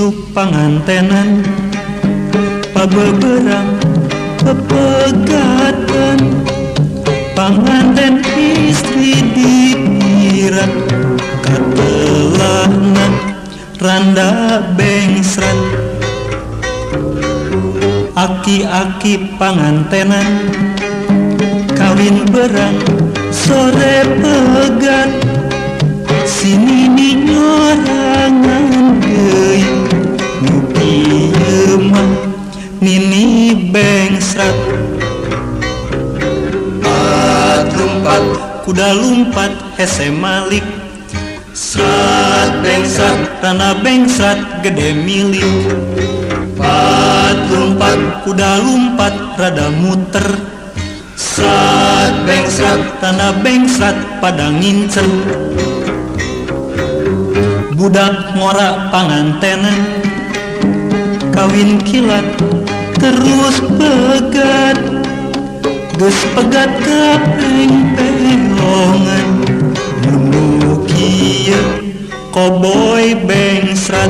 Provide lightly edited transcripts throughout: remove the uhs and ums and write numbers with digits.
isuk pangantenan pabeberang pepegatan panganten istri dipirat katelahna randa bengsrat aki-aki pangantenan kawin berang sore pegat sini nyorangan deui nu kieu mah nini bengsrat lumpat kuda lumpat hese malik srat bengsrat rana bengsrat gede milik lumpat kuda lumpat rada muter srat bengsrat rana bengsrat pada ngincer budak ngora pangantenan kawin kilat terus pegat geus pegat kapeng-pengongan nu kieu koboy bengsrat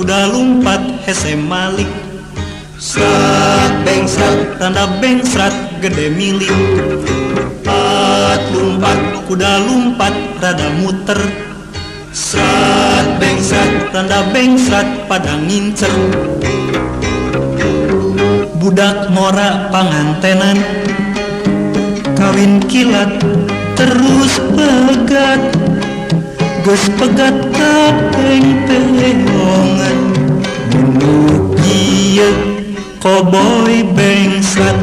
kuda lumpat hese malik srat bengsrat randa bengsrat gede milik lumpat kuda lumpat rada muter srat bengsrat randa bengsrat pada ngincer budak ngora pangantenan kawin kilat terus pegat geus pegat kapeng-pengongan nu kieu koboy bengsrat